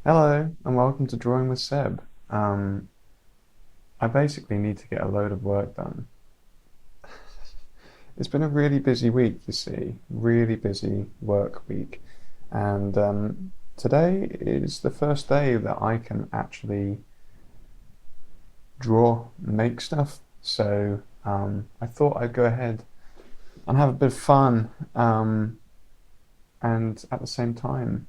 Hello and welcome to Drawing with Seb. I basically need to get a load of work done. It's been a really busy week, you see, really busy work week. And today is the first day that I can actually draw, make stuff. So I thought I'd go ahead and have a bit of fun and at the same time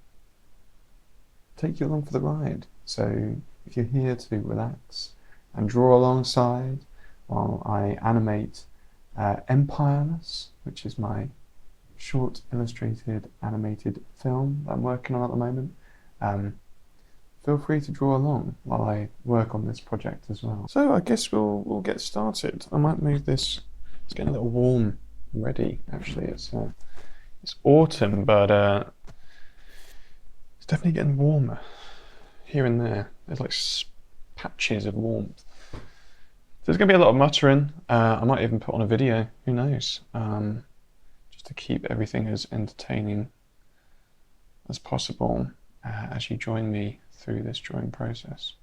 take you along for the ride. So if you're here to relax and draw alongside while I animate Empireless, which is my short illustrated animated film that I'm working on at the moment, feel free to draw along while I work on this project as well. So I guess we'll get started. I might move this. It's getting a little warm already. Actually, it's autumn, but it's definitely getting warmer here and there. There's like patches of warmth. So there's going to be a lot of muttering. I might even put on a video, who knows, just to keep everything as entertaining as possible as you join me through this drawing process.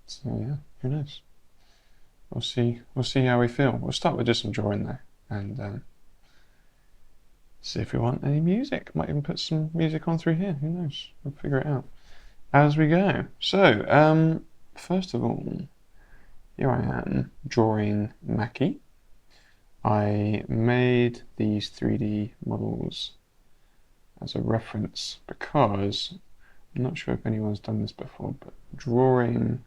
So yeah, who knows? We'll see how we feel. We'll start with just some drawing though, and see if we want any music. Might even put some music on through here, who knows? We'll figure it out as we go. So, first of all, here I am drawing Mackie. I made these 3D models as a reference because I'm not sure if anyone's done this before, but drawing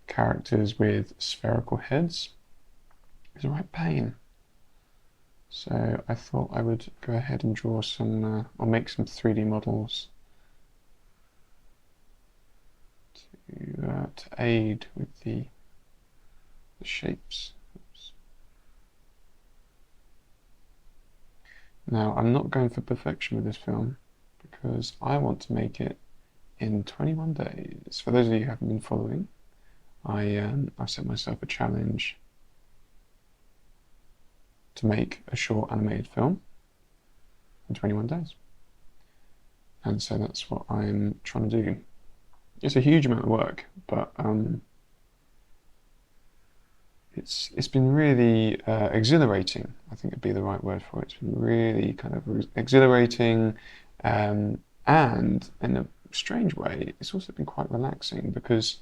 characters with spherical heads is a right pain. So I thought I would go ahead and draw some, or make some 3D models to aid with the shapes. Oops. Now I'm not going for perfection with this film because I want to make it in 21 days. For those of you who haven't been following, I set myself a challenge to make a short animated film in 21 days. And so that's what I'm trying to do. It's a huge amount of work, but it's been really exhilarating. I think would be the right word for it. It's been really kind of exhilarating, and in a strange way, it's also been quite relaxing because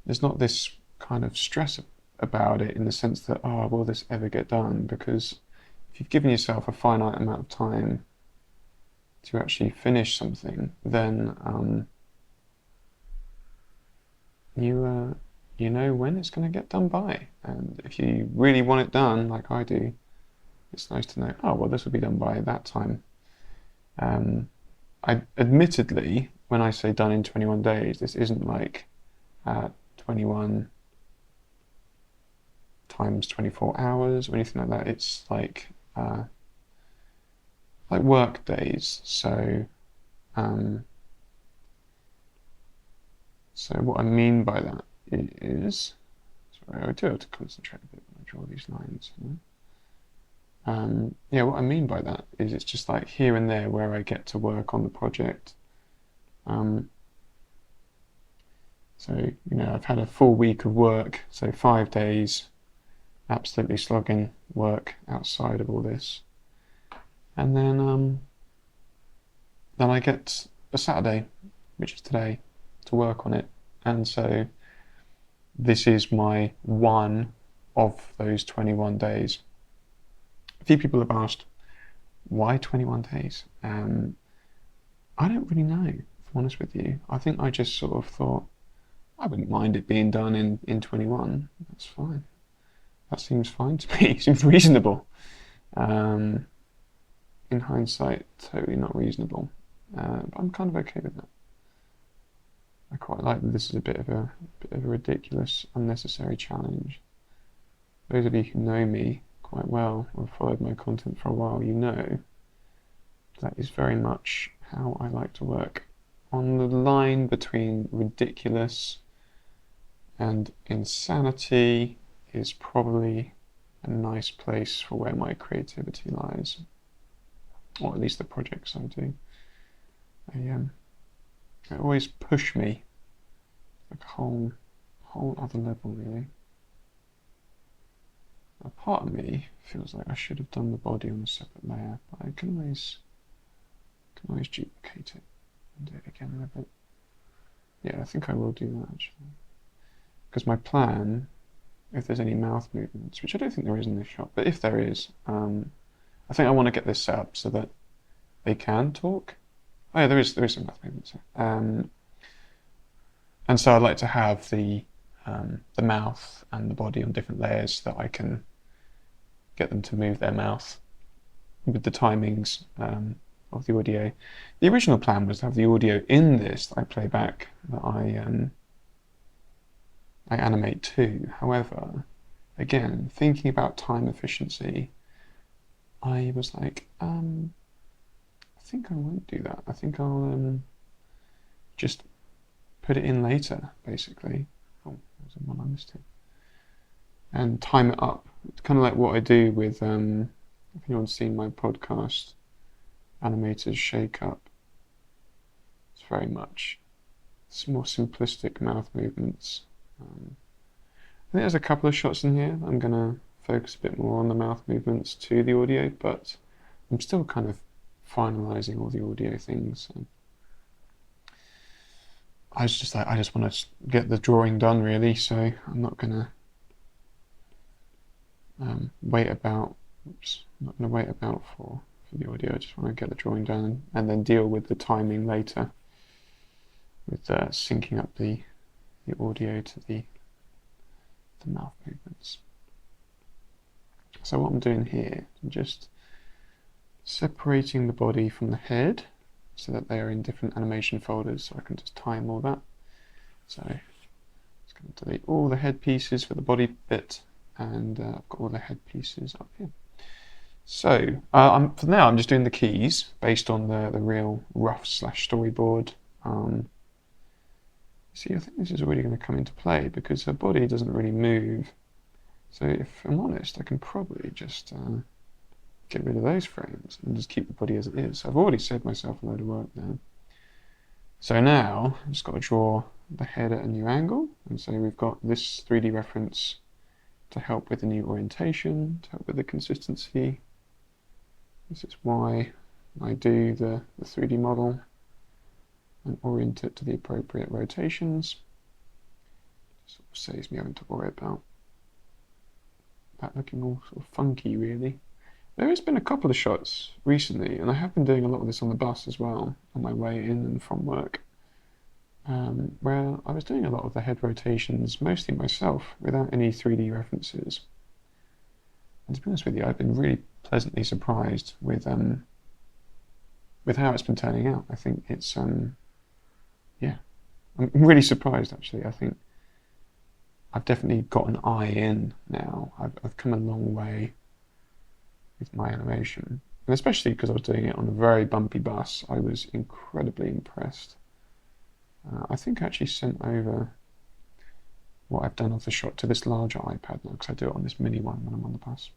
there's not this kind of stress about it in the sense that, oh, will this ever get done? Because if you've given yourself a finite amount of time to actually finish something, then you know when it's going to get done by. And if you really want it done, like I do, it's nice to know, oh, well, this will be done by that time. I admittedly, when I say done in 21 days, this isn't like 21 times 24 hours or anything like that. It's like work days. So so what I mean by that is, sorry, I do have to concentrate a bit when I draw these lines. Yeah, what I mean by that is it's just like here and there where I get to work on the project. So, you know, I've had a full week of work, so 5 days, absolutely slogging work outside of all this. And then I get a Saturday, which is today, to work on it. And so this is my one of those 21 days. A few people have asked, why 21 days? I don't really know, if I'm honest with you. I think I just sort of thought, I wouldn't mind it being done in 21. That's fine. That seems fine to me. It seems reasonable. In hindsight, totally not reasonable. But I'm kind of okay with that. I quite like that this is a bit of a ridiculous, unnecessary challenge. Those of you who know me quite well or have followed my content for a while, you know that is very much how I like to work. On the line between ridiculous and insanity is probably a nice place for where my creativity lies, or at least the projects I do. They always push me like a whole other level, really. A part of me feels like I should have done the body on a separate layer, but I can always duplicate it and do it again in a bit. Yeah, I think I will do that actually. Because my plan, if there's any mouth movements, which I don't think there is in this shot, but if there is, I think I want to get this set up so that they can talk. Oh yeah, there is some mouth movements. And so I'd like to have the mouth and the body on different layers so that I can get them to move their mouth with the timings of the audio. The original plan was to have the audio in this that I play back, that I animate to. However, again, thinking about time efficiency, I was like, I think I won't do that. I think I'll just put it in later, basically. Oh, there's one I missed it. And time it up. It's kind of like what I do with, if anyone's seen my podcast, Animators Shake Up. It's very much, it's more simplistic mouth movements. I think there's a couple of shots in here. I'm going to focus a bit more on the mouth movements to the audio, but I'm still kind of finalizing all the audio things. So I was just like, I just want to get the drawing done, really, so I'm not going to wait about for the audio. I just want to get the drawing done and then deal with the timing later with syncing up the audio to the mouth movements. So what I'm doing here, I'm just separating the body from the head so that they are in different animation folders, so I can just time all that. So I'm just going to delete all the head pieces for the body bit, and I've got all the head pieces up here. So for now I'm just doing the keys based on the real rough / storyboard. See, I think this is already going to come into play because her body doesn't really move. So if I'm honest, I can probably just get rid of those frames and just keep the body as it is. So I've already saved myself a load of work there. So now I've just got to draw the head at a new angle, and so we've got this 3D reference to help with the new orientation, to help with the consistency. This is why I do the 3D model and orient it to the appropriate rotations. Sort of saves me having to worry about that looking all sort of funky, really. There has been a couple of shots recently, and I have been doing a lot of this on the bus as well, on my way in and from work, where I was doing a lot of the head rotations, mostly myself, without any 3D references. And to be honest with you, I've been really pleasantly surprised with how it's been turning out. I think it's, yeah, I'm really surprised actually. I think I've definitely got an eye in now. I've come a long way with my animation, and especially because I was doing it on a very bumpy bus, I was incredibly impressed. I think I actually sent over what I've done of the shot to this larger iPad now, because I do it on this mini one when I'm on the bus.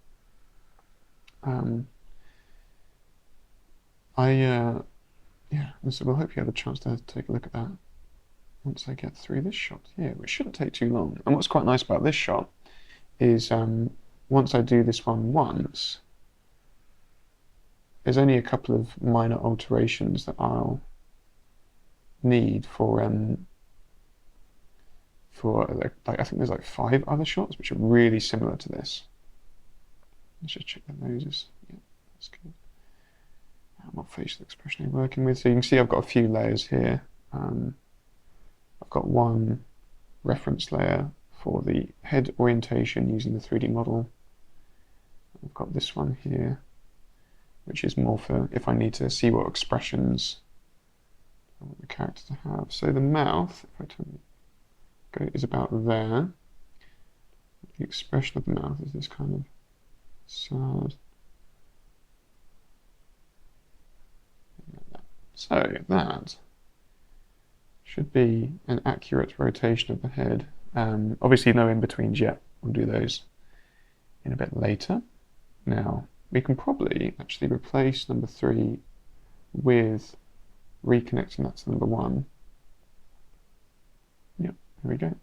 Yeah, so we'll hope you have a chance to take a look at that once I get through this shot here, which shouldn't take too long. And what's quite nice about this shot is once I do this one once, there's only a couple of minor alterations that I'll need for like I think there's like 5 other shots which are really similar to this. Let's just check the noses. Yeah, that's good. What facial expression I'm working with. So you can see I've got a few layers here. I've got one reference layer for the head orientation using the 3D model. I've got this one here, which is more for if I need to see what expressions I want the character to have. So the mouth, if I turn it, is about there. The expression of the mouth is this kind of sad. So that should be an accurate rotation of the head. Obviously no in-betweens yet. We'll do those in a bit later. Now, we can probably actually replace number 3 with reconnecting that to number 1. we go.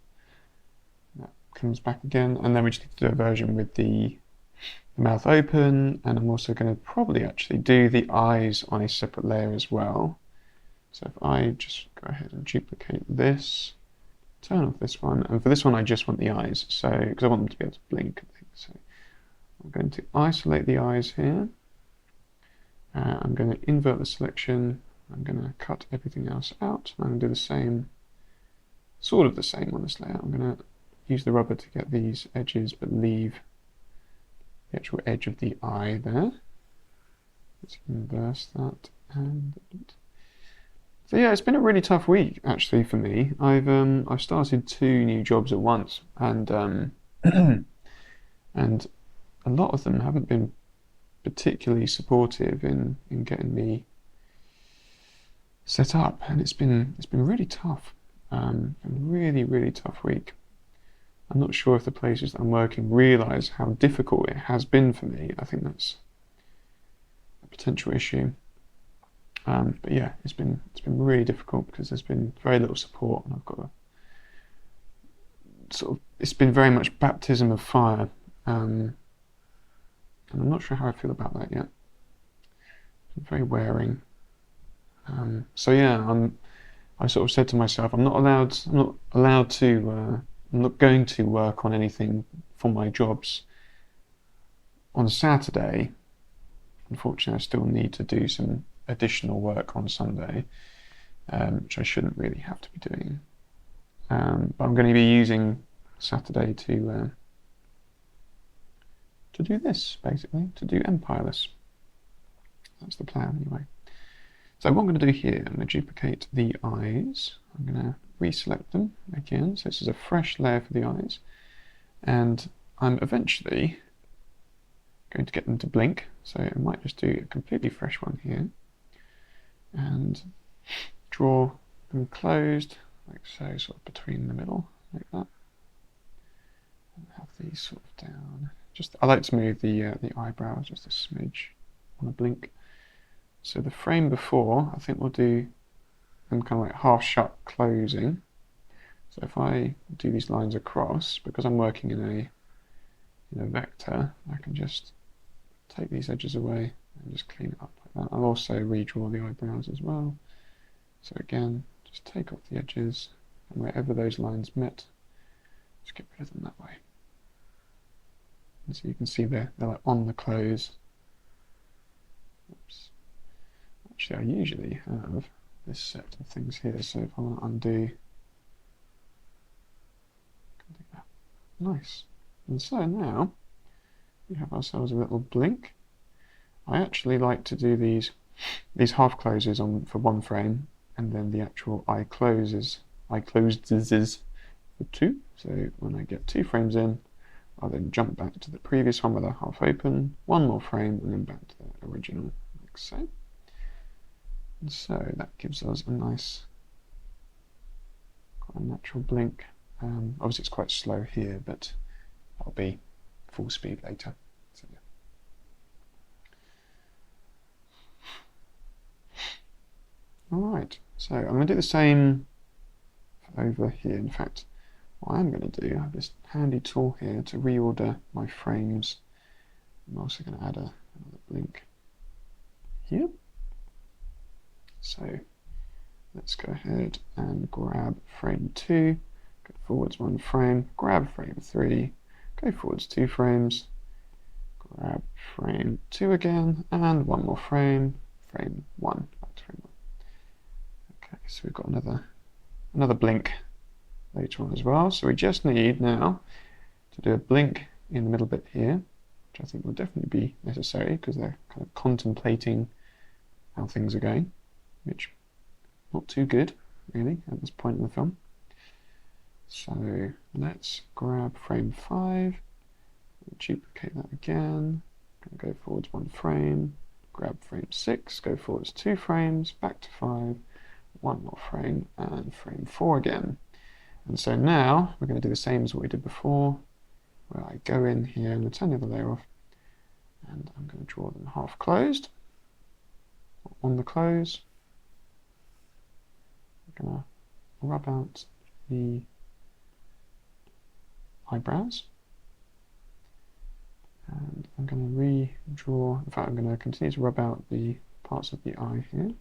That comes back again, and then we just need to do a version with the mouth open, and I'm also going to probably actually do the eyes on a separate layer as well. So if I just go ahead and duplicate this, turn off this one, and for this one I just want the eyes, so because I want them to be able to blink. So I'm going to isolate the eyes here. I'm going to invert the selection. I'm going to cut everything else out. I'm going to do the same, sort of the same on this layer. I'm going to use the rubber to get these edges, but leave the actual edge of the eye there. Let's inverse that. And so yeah, it's been a really tough week actually for me. I've started 2 new jobs at once, and and a lot of them haven't been particularly supportive in getting me set up, and it's been really tough. A really tough week. I'm not sure if the places that I'm working realise how difficult it has been for me. I think that's a potential issue. But yeah, it's been really difficult because there's been very little support, and I've got it's been very much baptism of fire, and I'm not sure how I feel about that yet. It's very wearing. So yeah, I sort of said to myself, I'm not going to work on anything for my jobs on Saturday. Unfortunately, I still need to do some additional work on Sunday, which I shouldn't really have to be doing. But I'm going to be using Saturday to do this, basically, to do Empireless. That's the plan, anyway. So what I'm going to do here, I'm going to duplicate the eyes. I'm going to reselect them again. So this is a fresh layer for the eyes. And I'm eventually going to get them to blink. So I might just do a completely fresh one here. And draw them closed, like so, sort of between the middle, like that. And have these sort of down. I like to move the eyebrows just a smidge on a blink. So the frame before, I think we'll do them kind of like half shut closing. So if I do these lines across, because I'm working in a vector, I can just take these edges away and just clean it up like that. I'll also redraw the eyebrows as well. So again, just take off the edges, and wherever those lines met, just get rid of them that way. And so you can see they're like on the close. Oops. Actually, I usually have this set of things here, so if I want to undo, I can do that. Nice. And so now we have ourselves a little blink. I actually like to do these half closes for one frame, and then the actual eye closes for 2. So when I get 2 frames in, I'll then jump back to the previous one with a half open, 1 more frame, and then back to the original, like so. And so that gives us a nice, quite a natural blink. Obviously it's quite slow here, but that'll be full speed later. So, yeah. Alright, so I'm going to do the same over here. In fact, what I'm going to do, I have this handy tool here to reorder my frames. I'm also going to add another blink here. So let's go ahead and grab frame 2, go forwards 1 frame, grab frame 3, go forwards 2 frames, grab frame 2 again, and 1 more frame, frame 1, back to frame 1. Okay, so we've got another blink later on as well. So we just need now to do a blink in the middle bit here, which I think will definitely be necessary because they're kind of contemplating how things are going, which not too good really at this point in the film. So let's grab frame 5, duplicate that again, go forwards 1 frame, grab frame 6, go forwards 2 frames, back to 5, 1 more frame, and frame 4 again. And so now we're going to do the same as what we did before, where I go in here and turn the other layer off, and I'm going to draw them half closed. On the close, I'm going to rub out the eyebrows. And I'm going to redraw, in fact I'm going to continue to rub out the parts of the eye here.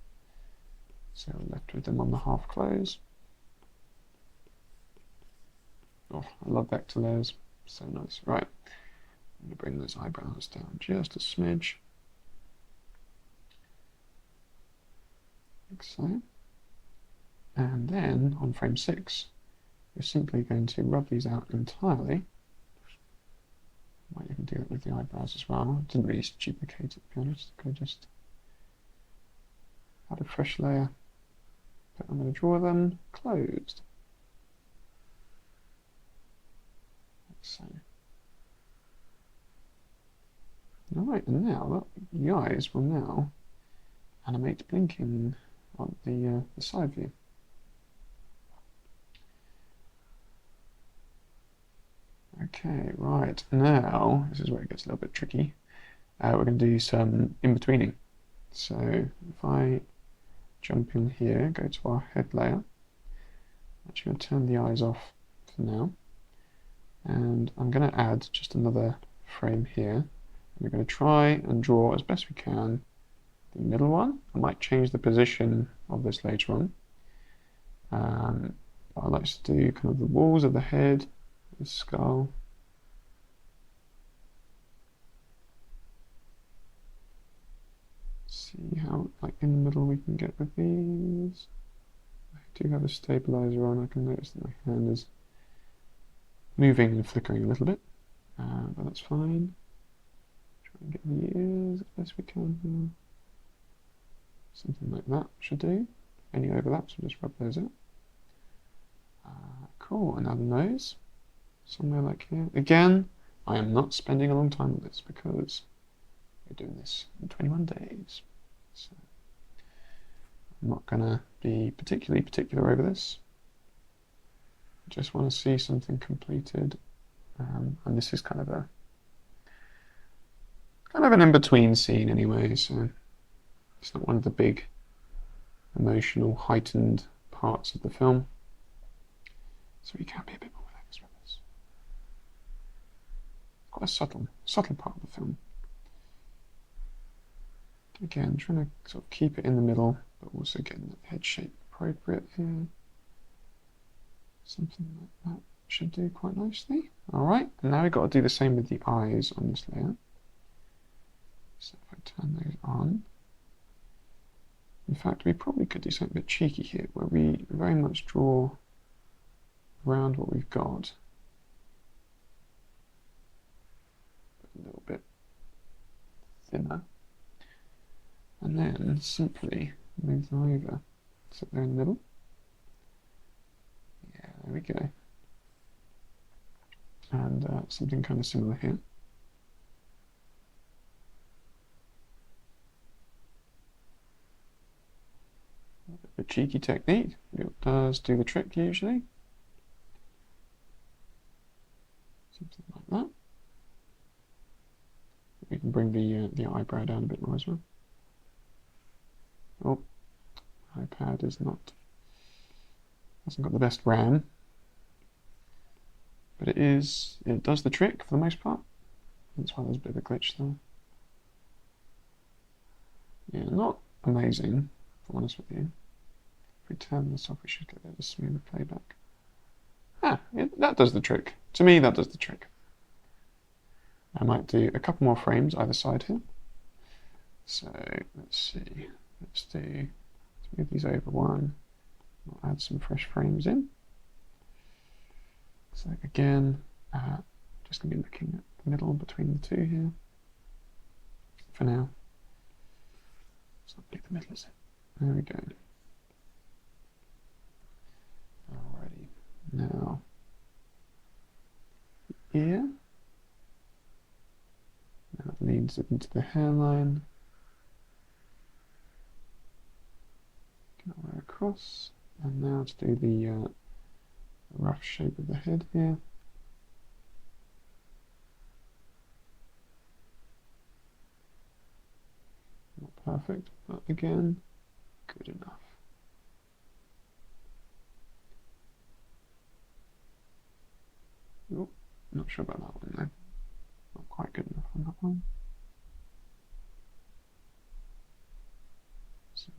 So we're left with them on the half close. Oh, I love vector layers, so nice. Right, I'm going to bring those eyebrows down just a smidge. Like so. And then on frame 6, we're simply going to rub these out entirely. Might even do it with the eyebrows as well. Didn't really duplicate it, to be honest. Could have just add a fresh layer. But I'm going to draw them closed. Like so. Alright, and now look, the eyes will now animate blinking on the side view. Okay, right, now, this is where it gets a little bit tricky. We're going to do some in-betweening. So if I jump in here, go to our head layer, I'm actually going to turn the eyes off for now. And I'm going to add just another frame here. And we're going to try and draw as best we can the middle one. I might change the position of this later on. But I like to do kind of the walls of the head, the skull. See how, like, in the middle we can get with these. I do have a stabilizer on. I can notice that my hand is moving and flickering a little bit, but that's fine. Try and get the ears as best we can here. Something like that should do. Any overlaps, we'll just rub those out. Cool, and now the nose. Somewhere like here. Again, I am not spending a long time on this because we're doing this in 21 days. So I'm not going to be particularly particular over this. I just want to see something completed. And this is kind of an in-between scene anyway, so it's not one of the big emotional heightened parts of the film. So we can be a bit more relaxed with this. Quite a subtle part of the film. Again, trying to sort of keep it in the middle, but also getting the head shape appropriate here. Something like that should do quite nicely. Alright, and now we've got to do the same with the eyes on this layer. So if I turn those on. In fact, we probably could do something a bit cheeky here, where we very much draw around what we've got. A little bit thinner. And then simply move them over. So they're in the middle. Yeah, there we go. And something kind of similar here. A cheeky technique. It does do the trick usually. Something like that. We can bring the eyebrow down a bit more as well. Oh, iPad is not, hasn't got the best RAM, but it does the trick for the most part. That's why there's a bit of a glitch there. Yeah, not amazing, if I'm honest with you. If we turn this off, we should get a bit of a smoother playback. That does the trick. To me, that does the trick. I might do a couple more frames either side here. So let's see. Let's move these over one. I'll add some fresh frames in. So again, just going to be looking at the middle between the two here for now. It's not really the middle, is it? There we go. Alrighty. Now, ear. Now it leads it into the hairline. All the way across. And now to do the rough shape of the head here. Not perfect, but again, good enough. Oh, Not sure about that one though. Not quite good enough on that one. So,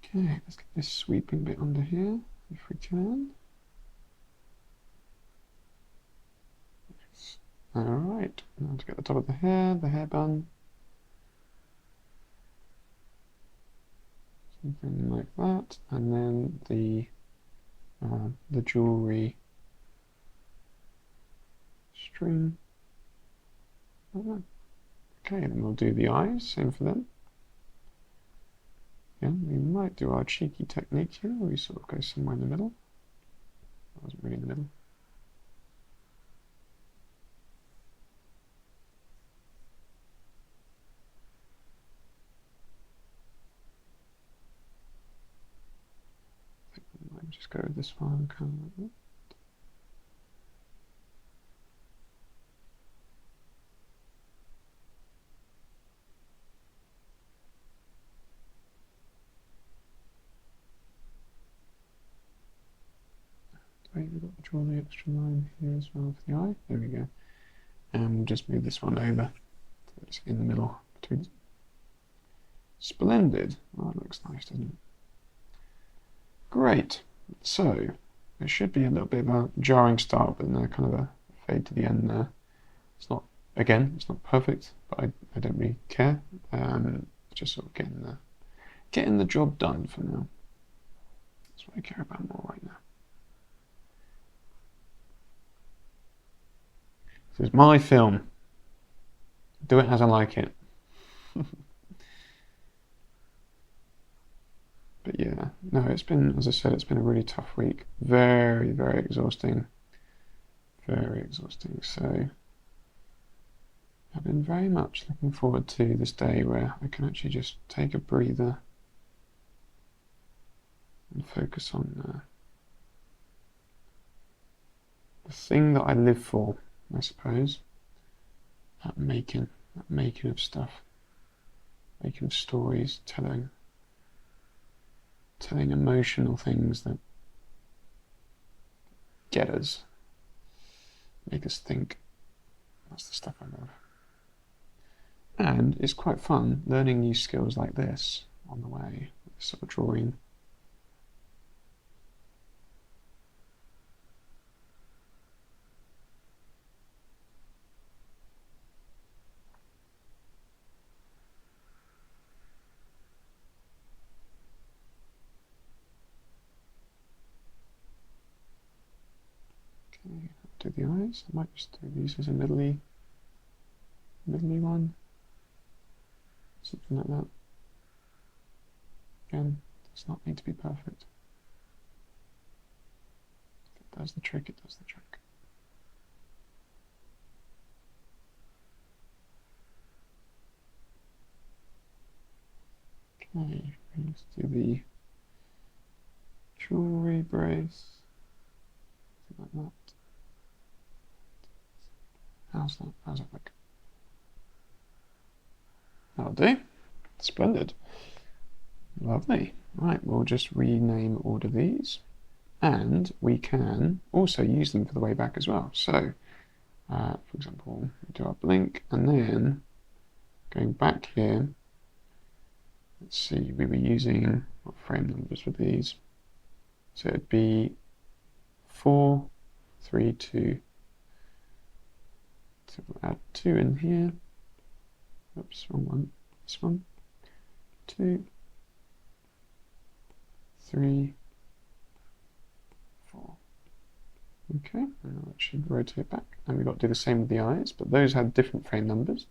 okay, let's get this sweeping bit under here if we can. Alright, now to get the top of the hair bun. Something like that, and then the jewellery string. Okay, then we'll do the eyes, same for them. Yeah, we might do our cheeky technique here, where we sort of go somewhere in the middle. That wasn't really in the middle. I think we might just go with this one, kind of like that. Wait, we've got to draw the extra line here as well for the eye. There we go. And we'll just move this one over so it's in the middle between. Splendid. Oh, that looks nice, doesn't it? Great. So it should be a little bit of a jarring start, but then kind of a fade to the end there. It's not, again, it's not perfect, but I don't really care. Just sort of getting the job done for now. That's what I care about more right now. This is my film. Do it as I like it. But yeah, no, it's been, as I said, it's been a really tough week. Very, very exhausting. Very exhausting. So I've been very much looking forward to this day where I can actually just take a breather and focus on the thing that I live for, I suppose. That making of stuff, making of stories, telling emotional things that get us, make us think. That's the stuff I love. And it's quite fun learning new skills like this on the way, sort of drawing. Okay, I'll do the eyes. I might just do these as a middly one. Something like that. Again, does not need to be perfect. If it does the trick, it does the trick. Okay, let's do the jewellery brace. Something like that. How's that? How's that look? That'll do. Splendid. Lovely. Right, we'll just rename all of these. And we can also use them for the way back as well. So, for example, we do our blink, and then going back here, let's see, we were using what frame numbers for these. So it'd be 4, 3, 2. So we'll add 2 in here. Oops, wrong one. This one. 2, 3, 4. Okay, now that should rotate back. And we've got to do the same with the eyes, but those had different frame numbers.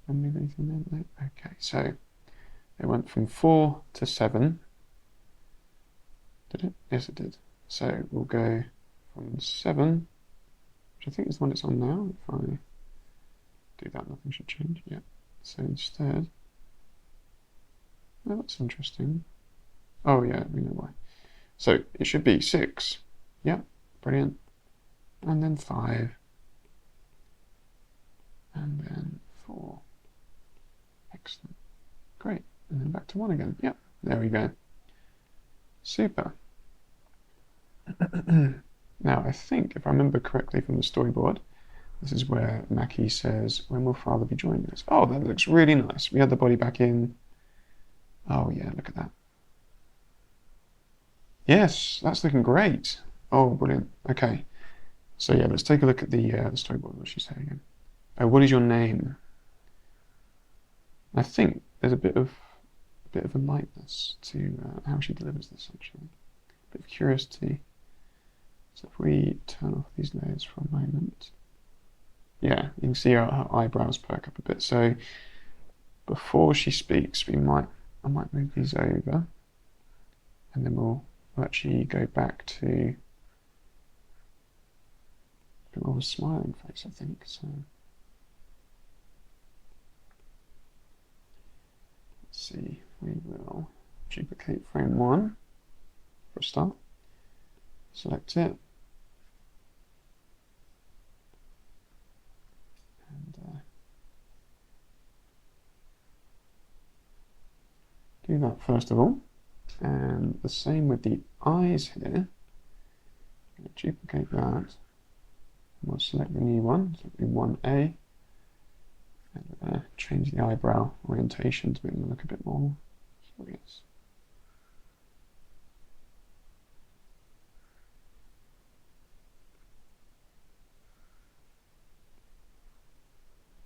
Did I move anything there? No. Okay, so it went from 4 to 7. Did it? Yes, it did. So we'll go from 7, which I think is the one it's on now. If I do that, nothing should change. Yeah. So instead, oh, that's interesting. Oh yeah, we know why. So it should be 6. Yeah, brilliant. And then 5. And then 4. Excellent. Great. and then back to 1 again. Yep, there we go. Super. Now, I think, if I remember correctly from the storyboard, this is where Mackie says, when will father be joining us? Oh, that looks really nice. We had the body back in. Oh, yeah, look at that. Yes, that's looking great. Oh, brilliant. Okay. So, yeah, let's take a look at the storyboard. What's she saying again? Oh, what is your name? I think there's a bit of a lightness to how she delivers this, actually. A bit of curiosity. So if we turn off these layers for a moment, yeah, you can see her eyebrows perk up a bit. So before she speaks, I might move these over, and then we'll actually go back to a bit more of a smiling face, I think. So let's see, we will duplicate frame 1 for a start. Select it. And do that first of all. And the same with the eyes here. Duplicate that. And we'll select the new one, so it'll be 1A. And change the eyebrow orientation to make them look a bit more curious.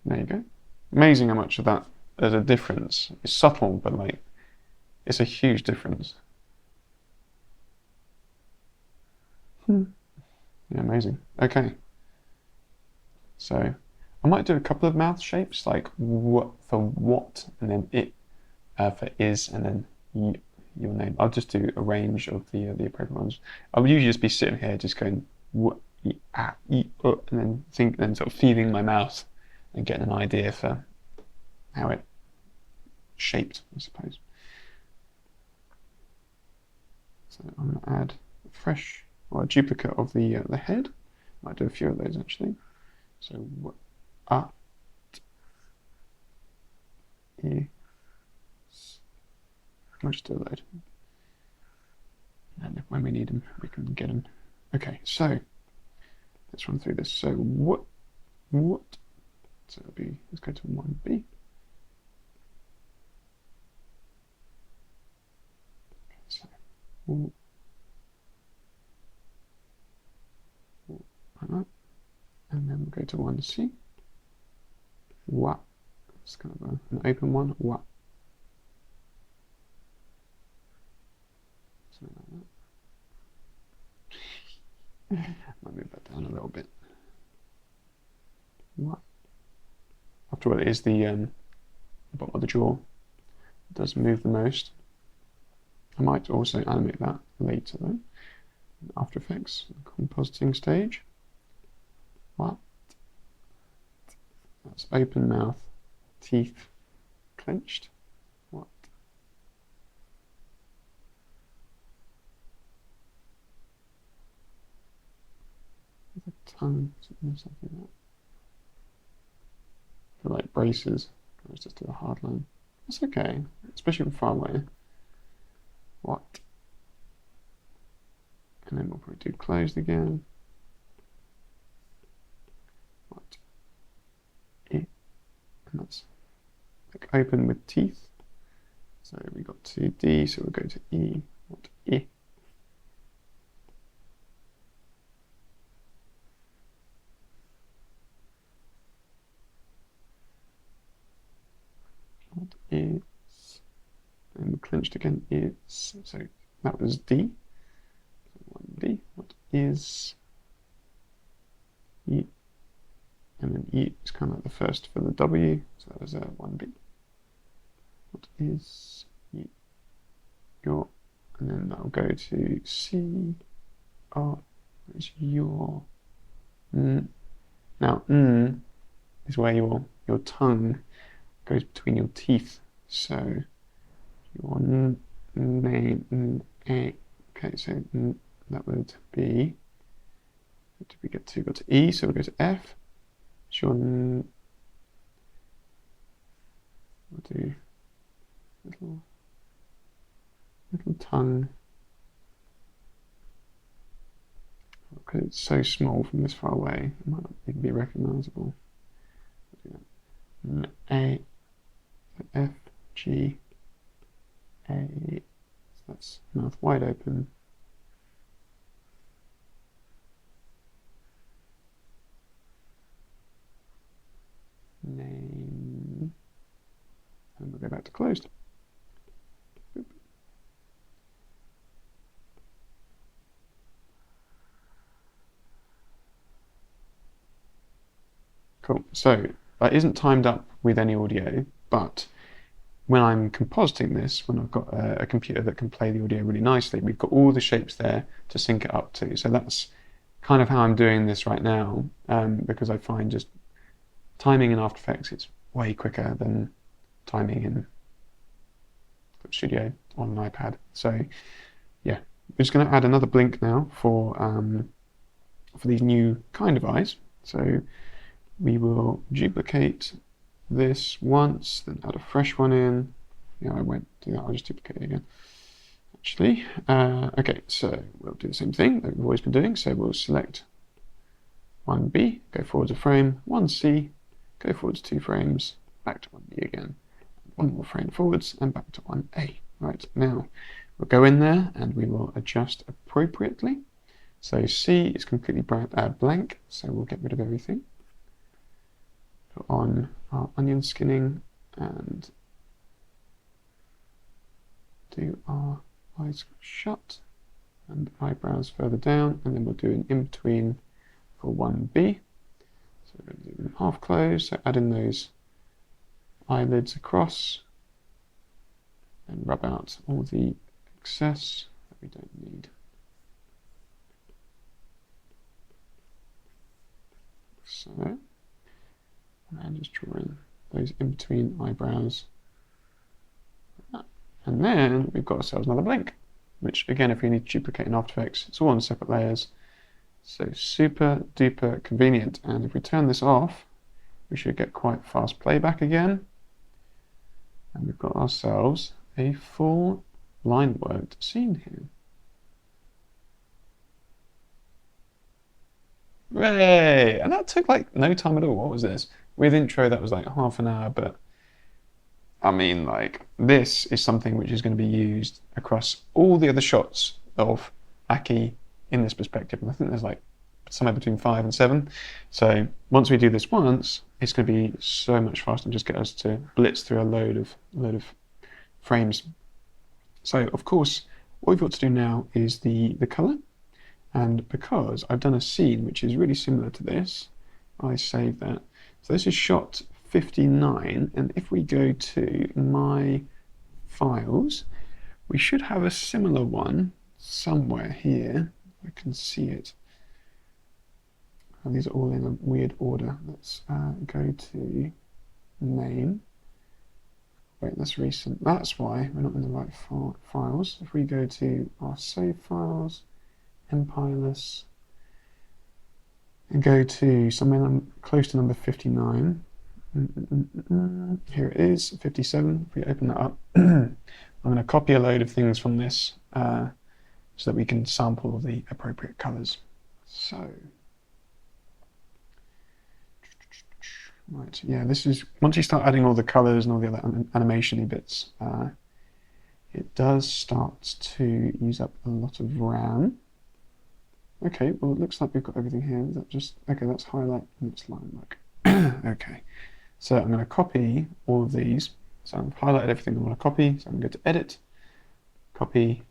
There you go. Amazing how much of that there's a difference. It's subtle, but like it's a huge difference. Yeah, amazing. Okay. So I might do a couple of mouth shapes, like what for what, and then it for is, and then your name. I'll just do a range of the appropriate ones. I would usually just be sitting here, just going what, and then sort of feeding my mouth and getting an idea for how it shaped, I suppose. So I'm going to add a fresh or a duplicate of the head. Might do a few of those actually. So what is I'll just do a load. And when we need them, we can get them. Okay, so let's run through this. So what? So it'll be, let's go to 1B. So, and then we'll go to 1C. What? It's kind of an open one. What? Something like that. Might move that down a little bit. What? After all, it is the bottom of the jaw. It does move the most. I might also animate that later though. After Effects, compositing stage. What? That's open mouth, teeth clenched. What? The tongue, something like that. I feel like braces. Let's just do a hard line. That's okay, especially from far away. What? And then we'll probably do closed again. What? E. And that's like open with teeth. So we got to D, so we'll go to E. What? E. What is? And we clenched again is. So that was D. 1D. What is E? And then E is kind of like the first for the W, so that was a 1B. What is E? Your, and then that'll go to C. R. It's your. Now, is where your tongue goes between your teeth. So your name. Okay, so that would be. What did we get to? Got to E, so we'll go to F. So we'll do little tongue. Because it's so small from this far away, it might not even be recognisable. A, F, G, A. So that's mouth wide open. Name. And we'll go back to closed. Boop. Cool. So that isn't timed up with any audio, but when I'm compositing this, when I've got a computer that can play the audio really nicely, we've got all the shapes there to sync it up to. So that's kind of how I'm doing this right now, because I find just timing in After Effects is way quicker than timing in Studio on an iPad. So yeah, we're just going to add another blink now for these new kind of eyes. So we will duplicate this once, then add a fresh one in. Yeah, I won't do that, I'll just duplicate it again. Actually, okay, so we'll do the same thing that we've always been doing. So we'll select 1B, go forwards a frame, 1C, go forwards 2 frames, back to 1B again, 1 more frame forwards, and back to 1A. Right, now we'll go in there and we will adjust appropriately. So C is completely blank, so we'll get rid of everything. Put on our onion skinning and do our eyes shut and eyebrows further down, and then we'll do an in-between for 1B. So we're going to do them half closed, so add in those eyelids across and rub out all the excess that we don't need. So, and just draw in those in-between eyebrows. And then we've got ourselves another blink, which again, if we need to duplicate in After Effects, it's all on separate layers. So super duper convenient. And if we turn this off, we should get quite fast playback again. And we've got ourselves a full line worked scene here. Hooray! And that took like no time at all. What was this? With intro, that was like half an hour, but I mean, like, this is something which is going to be used across all the other shots of Aki in this perspective. And I think there's like somewhere between 5 and 7. So once we do this once, it's going to be so much faster and just get us to blitz through a load of frames. So of course, what we've got to do now is the color. And because I've done a scene which is really similar to this, I save that. So this is shot 59, and if we go to my files, we should have a similar one somewhere here. I can see it. And these are all in a weird order. Let's go to name. Wait, that's recent. That's why we're not in the right files. If we go to our save files, Empireless, and go to somewhere close to number 59. Here it is, 57. If we open that up, I'm going to copy a load of things from this so that we can sample the appropriate colors. So, right, yeah, this is, once you start adding all the colors and all the other animation-y bits, it does start to use up a lot of RAM. Okay, well, it looks like we've got everything here. Is that just, okay, that's highlight and that's line work. Okay. So I'm going to copy all of these. So I've highlighted everything I want to copy. So I'm going to go to Edit, Copy.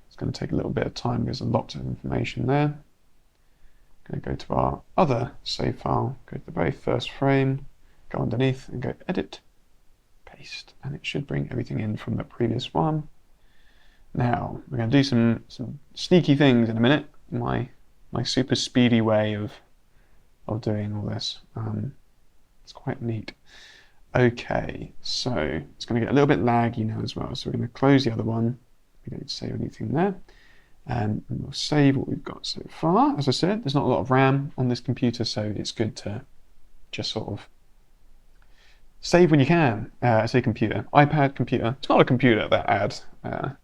It's going to take a little bit of time. There's a lot of information there. I'm going to go to our other save file, go to the very first frame, go underneath and go Edit, Paste. And it should bring everything in from the previous one. Now, we're going to do some sneaky things in a minute. My super speedy way of doing all this. It's quite neat. Okay, so it's going to get a little bit laggy now as well. So we're going to close the other one. We don't need to save anything there. And we'll save what we've got so far. As I said, there's not a lot of RAM on this computer, so it's good to just sort of Save when you can. I say computer. iPad, computer. It's not a computer, that ad.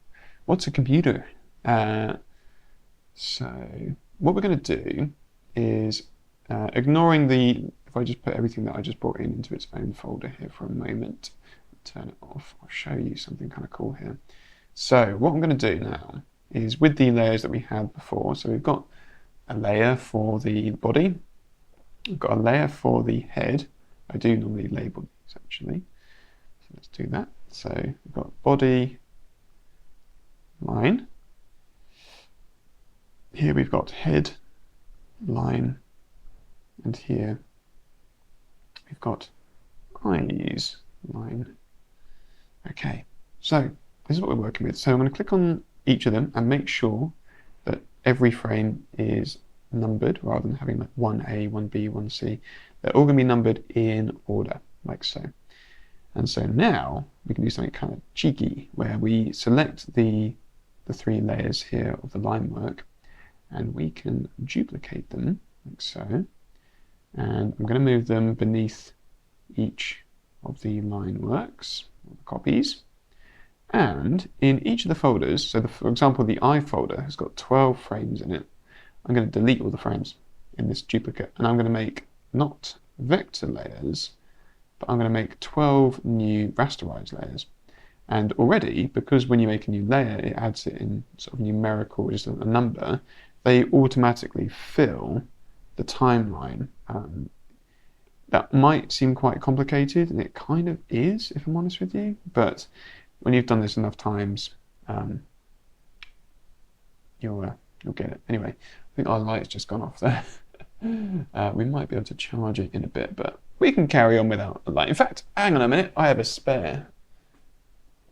What's a computer? So what we're going to do is, ignoring if I just put everything that I just brought in into its own folder here for a moment, turn it off, I'll show you something kind of cool here. So what I'm going to do now is, with the layers that we had before, so we've got a layer for the body, we've got a layer for the head. I do normally label these actually, so let's do that. So we've got body, line. Here we've got head, line, and here we've got eyes, line. Okay, so this is what we're working with. So I'm going to click on each of them and make sure that every frame is numbered rather than having like 1A, 1B, 1C. They're all going to be numbered in order, like so. And so now we can do something kind of cheeky where we select the 3 layers here of the line work, and we can duplicate them like so. And I'm going to move them beneath each of the line works, or the copies. And in each of the folders, so for example, the I folder has got 12 frames in it. I'm going to delete all the frames in this duplicate, and I'm going to make not vector layers, but I'm going to make 12 new rasterized layers. And already, because when you make a new layer, it adds it in sort of numerical, just a number, they automatically fill the timeline. That might seem quite complicated, and it kind of is, if I'm honest with you, but when you've done this enough times, you'll get it. Anyway, I think our light's just gone off there. We might be able to charge it in a bit, but we can carry on without the light. In fact, hang on a minute, I have a spare.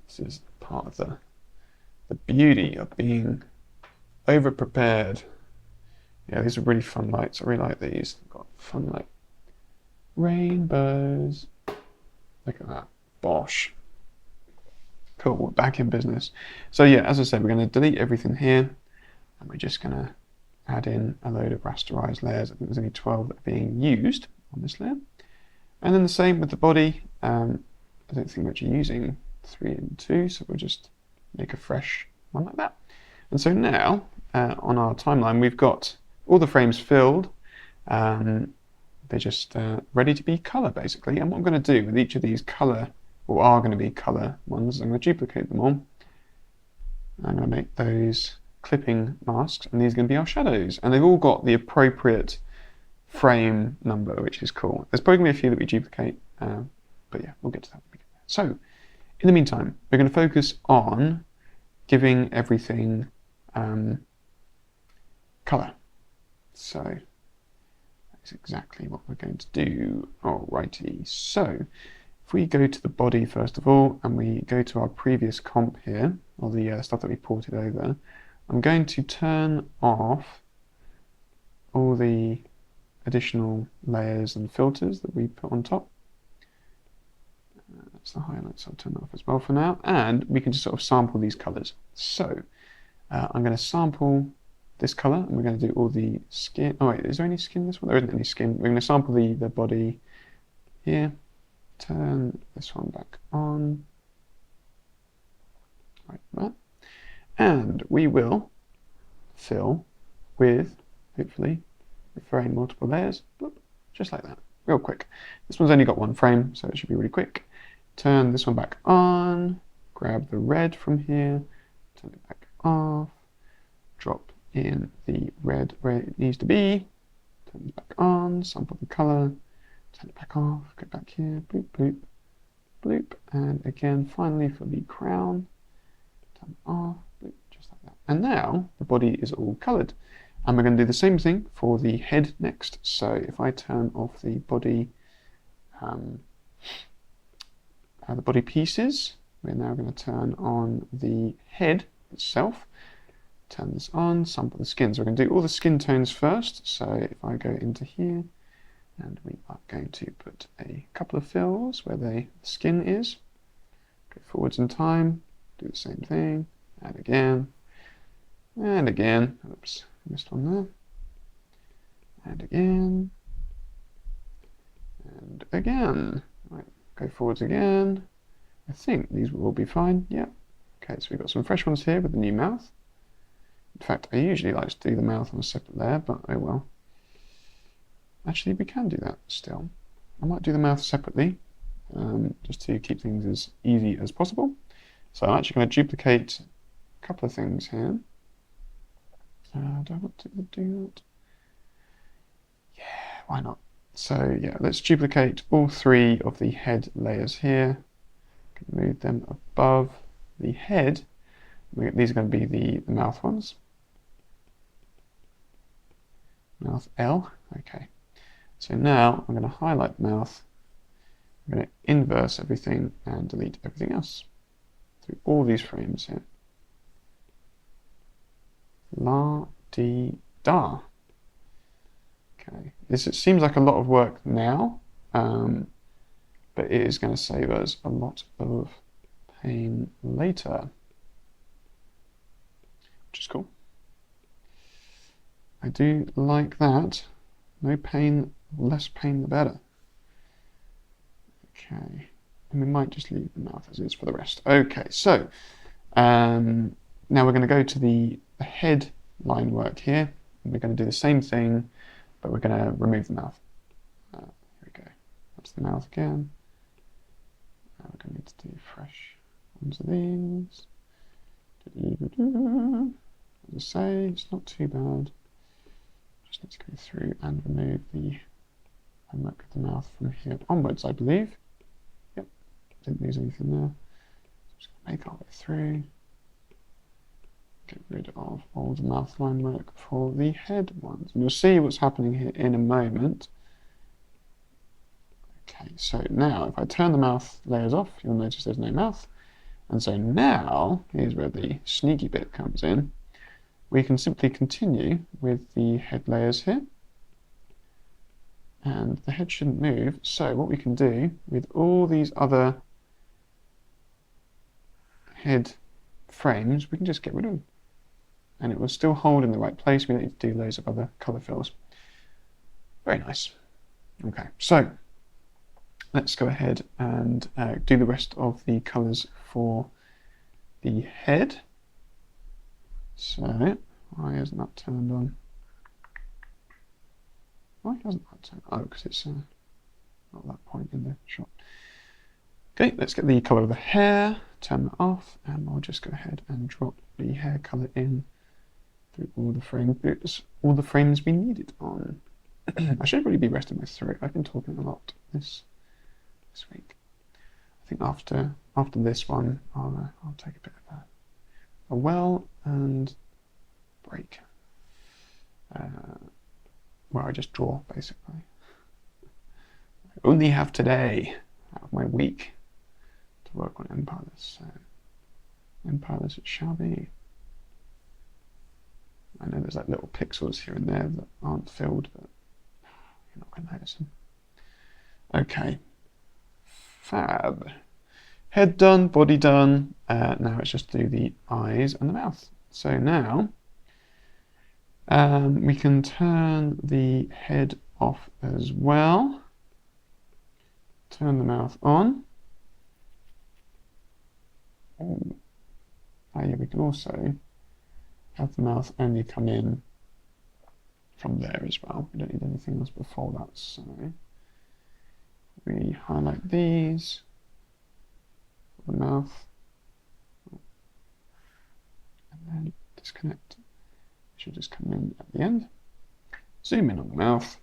This is part of the beauty of being over-prepared. Yeah, these are really fun lights. I really like these. They've got fun light. Rainbows. Look at that. Bosh. Cool, we're back in business. So yeah, as I said, we're going to delete everything here, and we're just going to add in a load of rasterized layers. I think there's only 12 that are being used on this layer. And then the same with the body. I don't think we're actually using 3 and 2, so we'll just make a fresh one like that. And so now, on our timeline, we've got all the frames filled. They're just ready to be color, basically. And what I'm going to do with each of these color, or are going to be color ones, I'm going to duplicate them all. I'm going to make those clipping masks, and these are going to be our shadows. And they've all got the appropriate frame number, which is cool. There's probably going to be a few that we duplicate, but yeah, we'll get to that when we get there. So, in the meantime, we're going to focus on giving everything color. So, that's exactly what we're going to do. Alrighty, so if we go to the body first of all, and we go to our previous comp here, or the stuff that we ported over, I'm going to turn off all the additional layers and filters that we put on top. That's the highlights, I'll turn that off as well for now, and we can just sort of sample these colors. So I'm going to sample this color, and we're going to do all the skin. Oh wait, is there any skin in this one? There isn't any skin. We're going to sample the body here, turn this one back on, like that, and we will fill with, hopefully, referring multiple layers, just like that, real quick. This one's only got 1 frame, so it should be really quick. Turn this one back on, grab the red from here, turn it back off, drop in the red where it needs to be, turn it back on, sample the color, turn it back off, go back here, bloop, bloop, bloop, and again, finally for the crown, turn it off, bloop, just like that. And now the body is all colored. And we're going to do the same thing for the head next. So if I turn off the body pieces, we're now going to turn on the head itself. Turn this on, sample the skin. So we're going to do all the skin tones first. So if I go into here, and we are going to put a couple of fills where the skin is. Go forwards in time, do the same thing, and again, and again. Oops. Missed one there, and again, and again. Right, Go forwards again. I think these will all be fine. Yeah. Okay, so we've got some fresh ones here with the new mouth. In fact, I usually like to do the mouth on a separate layer, but oh well. Actually, we can do that still. I might do the mouth separately, just to keep things as easy as possible. So I'm actually going to duplicate a couple of things here. Do I want to do that? Yeah, why not? So yeah, let's duplicate all three of the head layers here. Move them above the head. These are going to be the mouth ones. Mouth L. Okay. So now I'm going to highlight mouth. I'm going to inverse everything and delete everything else through all these frames here. La di da. Okay. This seems like a lot of work now, but it is going to save us a lot of pain later, which is cool. I do like that. No pain, less pain the better. Okay, and we might just leave the mouth as is for the rest. Okay, so now we're going to go to the head line work here, and we're going to do the same thing, but we're going to remove the mouth. Here we go. That's the mouth again. Now we're going to need to do fresh ones of these. As I say, it's not too bad. Just need to go through and remove the homework of the mouth from here onwards, I believe. Yep, didn't lose anything there. Just going to make our way through. Get rid of all the mouth line work for the head ones. And you'll see what's happening here in a moment. Okay, so now if I turn the mouth layers off, you'll notice there's no mouth. And so now, here's where the sneaky bit comes in. We can simply continue with the head layers here. And the head shouldn't move. So what we can do with all these other head frames, we can just get rid of them. And it will still hold in the right place. We don't need to do loads of other color fills. Very nice. Okay, so let's go ahead and do the rest of the colors for the head. So, why isn't that turned on? Why hasn't that turned on? Oh, because it's not that point in the shot. Okay, let's get the color of the hair, turn that off, and I'll just go ahead and drop the hair color in through all the frames we need it on. I should really be resting my throat. I've been talking a lot this week. I think after this one, I'll take a bit of a well and break. Where I just draw, basically. I only have today out of my week to work on Empireless, so Empireless it shall be. I know there's like little pixels here and there that aren't filled, but you're not going to notice them. Okay, fab. Head done, body done. Now let's just do the eyes and the mouth. So now we can turn the head off as well. Turn the mouth on. Oh, yeah, we can also have the mouth only come in from there as well. We don't need anything else before that. So we highlight these. The mouth, and then disconnect. It should just come in at the end. Zoom in on the mouth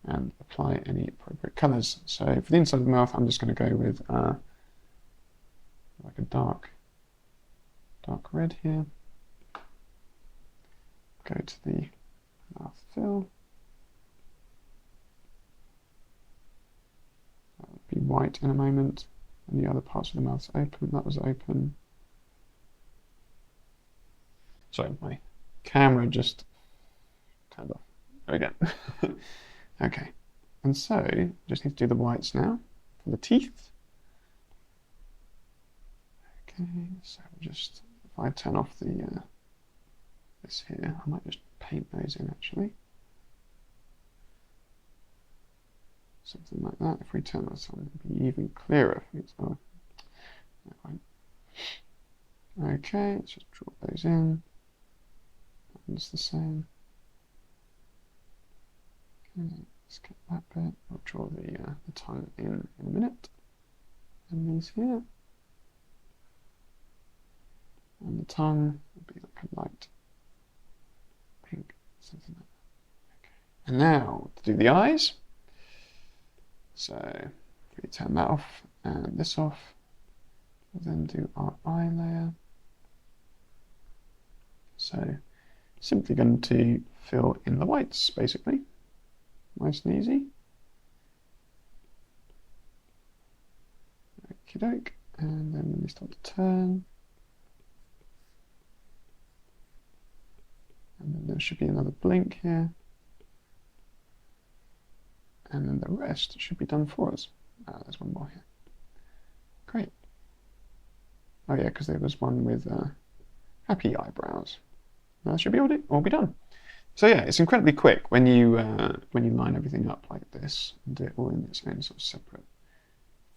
and apply any appropriate colors. So for the inside of the mouth, I'm just going to go with like a dark red here. Go to the mouth fill. That would be white in a moment. And the other parts of the mouth's open. That was open. Sorry, my camera just turned off. There we go. Okay, and so just need to do the whites now for the teeth. Okay, so just if I turn off the this here, I might just paint those in actually. something like that. If we turn this on, it'll be even clearer. Oh, okay, let's just draw those in. And it's the same. Okay, let's get that bit. I'll draw the tongue in a minute. And these here. And the tongue will be like a light pink, something like that. Okay. And now to do the eyes. So if we turn that off and this off, we'll then do our eye layer. So simply going to fill in the whites, basically. Nice and easy. Okie doke. And then when they start to turn, and then there should be another blink here. And then the rest should be done for us. There's one more here. Great. Oh yeah, because there was one with happy eyebrows. That should be all be done. So yeah, it's incredibly quick when you line everything up like this and do it all in its own sort of separate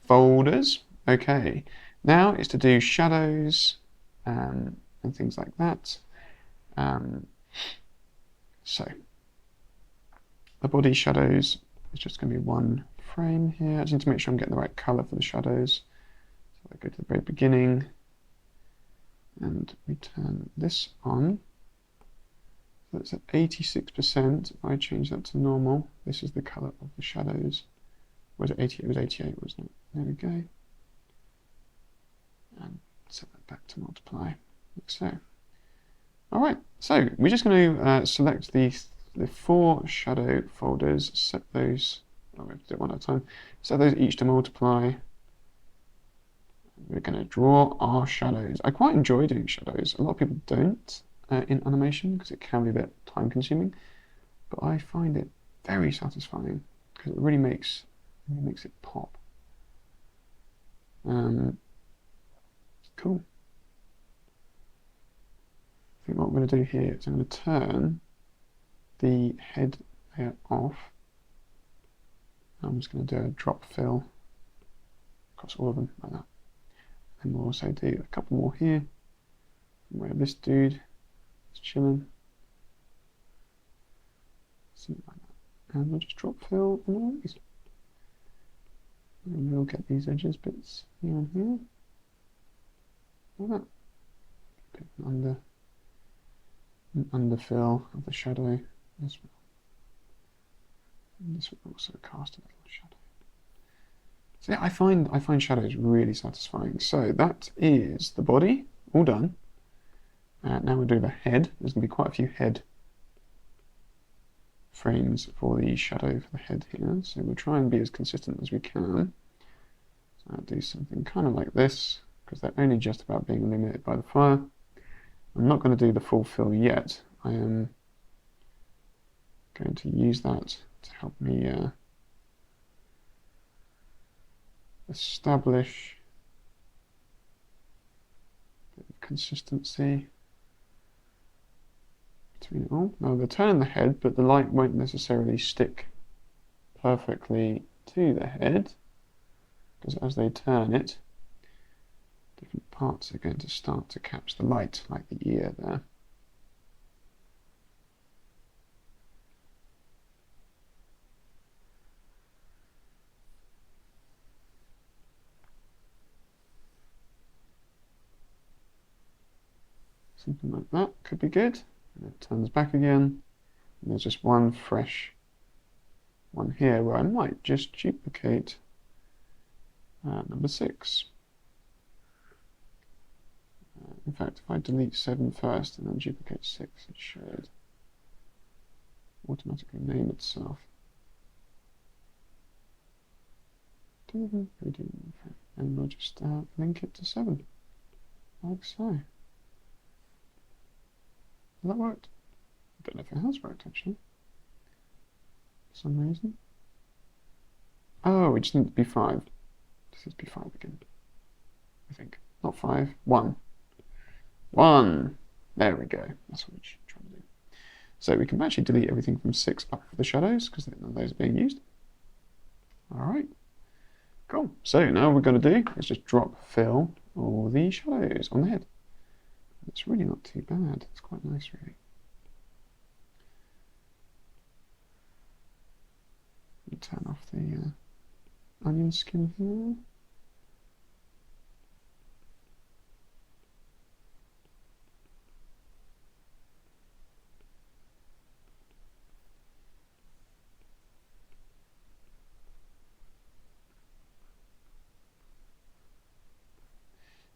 folders. Okay, now it's to do shadows and things like that. So the body shadows is just going to be one frame here. I just need to make sure I'm getting the right color for the shadows. So I go to the very beginning and we turn this on. So it's at 86%. If I change that to normal, this is the color of the shadows. Was it 88? It was 88, wasn't it? There we go. And set that back to multiply, like so. All right, so we're just going to select the 4 shadow folders, set those, we have to do it one at a time, set those each to multiply. We're going to draw our shadows. I quite enjoy doing shadows. A lot of people don't in animation because it can be a bit time consuming, but I find it very satisfying because it really makes it pop. Cool. I think what I'm going to do here is I'm going to turn the head layer off. I'm just going to do a drop fill across all of them like that. And we'll also do a couple more here where this dude is chilling. Something like that. And we'll just drop fill on all these. And we'll get these edges bits here and here. Like that. Bit an underfill of the shadow as well. And this will also cast a little shadow. So yeah, I find shadows really satisfying. So that is the body, all done. Now we'll do the head. There's going to be quite a few head frames for the shadow for the head here. So we'll try and be as consistent as we can. So I'll do something kind of like this, because they're only just about being illuminated by the fire. I'm not going to do the full fill yet. I am going to use that to help me establish a bit of consistency between it all. Now they're turning the head, but the light won't necessarily stick perfectly to the head, because as they turn it, different parts are going to start to catch the light, like the ear there. Something like that could be good. And it turns back again. And there's just one fresh one here where I might just duplicate number 6. In fact, if I delete 7 first and then duplicate 6, it should automatically name itself. And we'll just link it to 7, like so. That worked. I don't know if it has worked actually, for some reason. Oh, we just need to be 5. This is B5 again, I think. Not 5, 1. 1! There we go. That's what we're trying to do. So we can actually delete everything from 6 up for the shadows, because none of those are being used. All right, cool. So now what we're going to do is just drop fill all the shadows on the head. It's really not too bad. It's quite nice, really. Turn off the onion skin here.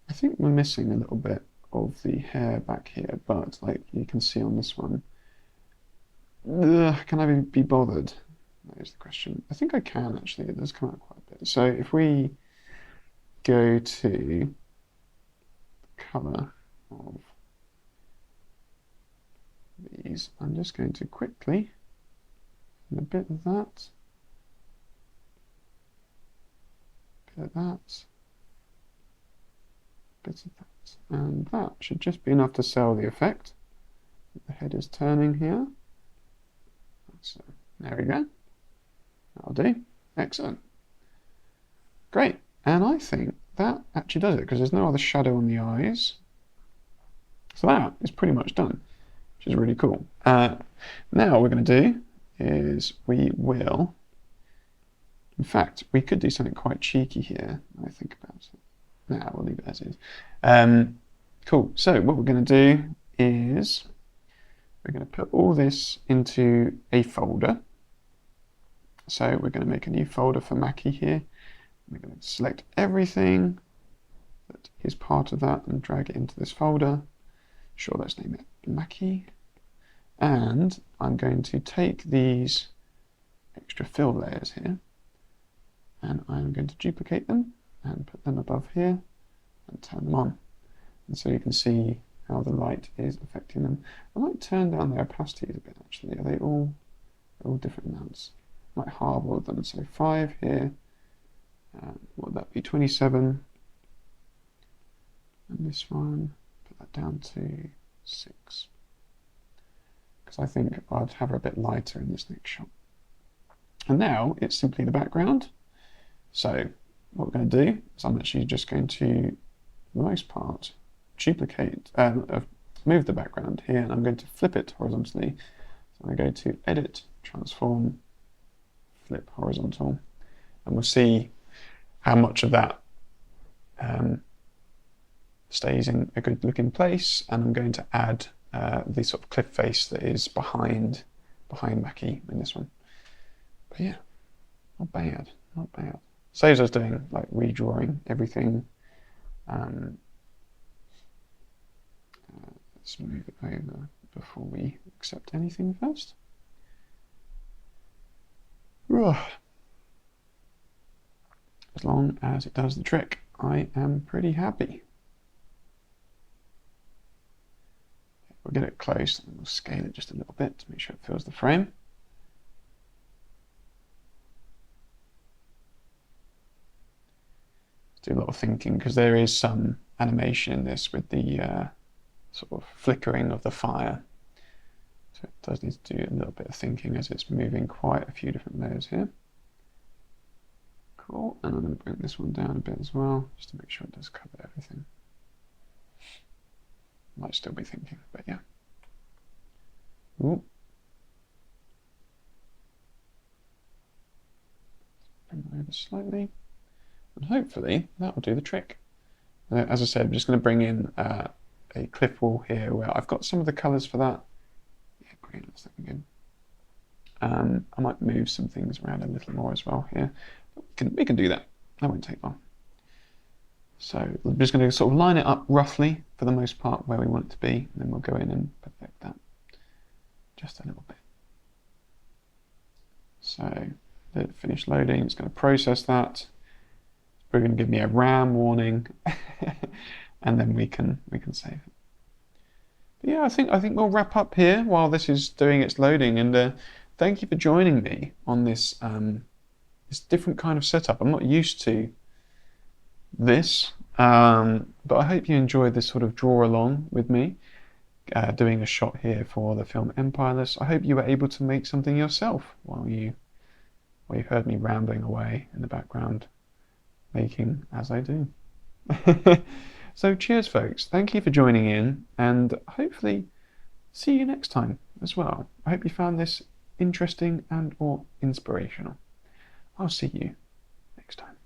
I think we're missing a little bit of the hair back here, but like you can see on this one, can I be bothered? That is the question. I think I can actually. It does come out quite a bit. So if we go to the colour of these, I'm just going to quickly a bit of that, bit of that, bit of that, and that should just be enough to sell the effect. The head is turning here. So there we go. That'll do. Excellent. Great. And I think that actually does it because there's no other shadow on the eyes. So that is pretty much done, which is really cool. Now what we're going to do is we will, in fact, we could do something quite cheeky here. I think about it. Nah, we'll leave it as is. Cool. So what we're going to do is we're going to put all this into a folder. So we're going to make a new folder for Mackie here. We're going to select everything that is part of that and drag it into this folder. Sure, let's name it Mackie. And I'm going to take these extra fill layers here and I'm going to duplicate them and put them above here and turn them on. And so you can see how the light is affecting them. I might turn down their opacities a bit actually. Are they all different amounts? I might halve all of them. So 5 here. What would that be? 27. And this one, put that down to 6. Because I think I'd have her a bit lighter in this next shot. And now it's simply the background. So what we're going to do is I'm actually just going to, for the most part, duplicate, move the background here, and I'm going to flip it horizontally. So I'm going to go to Edit, Transform, Flip Horizontal, and we'll see how much of that stays in a good looking place. And I'm going to add the sort of cliff face that is behind Mackie in this one. But yeah, not bad, not bad. Saves us doing like redrawing everything. Let's move it over before we accept anything first. As long as it does the trick, I am pretty happy. We'll get it close and we'll scale it just a little bit to make sure it fills the frame. Do a lot of thinking because there is some animation in this with the sort of flickering of the fire. So it does need to do a little bit of thinking as it's moving quite a few different layers here. Cool, and I'm going to bring this one down a bit as well, just to make sure it does cover everything. Might still be thinking, but yeah. Ooh. Bring that over slightly, and hopefully that will do the trick. As I said, I'm just going to bring in a cliff wall here where I've got some of the colours for that. Yeah, green looks looking good. I might move some things around a little more as well here. We can do that. That won't take long. So I'm just going to sort of line it up roughly for the most part where we want it to be, and then we'll go in and perfect that just a little bit. So let it finish loading. It's going to process that. It's probably going to give me a RAM warning, and then we can save it. But yeah, I think we'll wrap up here while this is doing its loading. And thank you for joining me on this this different kind of setup. I'm not used to this, but I hope you enjoyed this sort of draw along with me, doing a shot here for the film Empireless. I hope you were able to make something yourself while you Well, you've heard me rambling away in the background, making as I do. So cheers, folks. Thank you for joining in, and hopefully see you next time as well. I hope you found this interesting and or inspirational. I'll see you next time.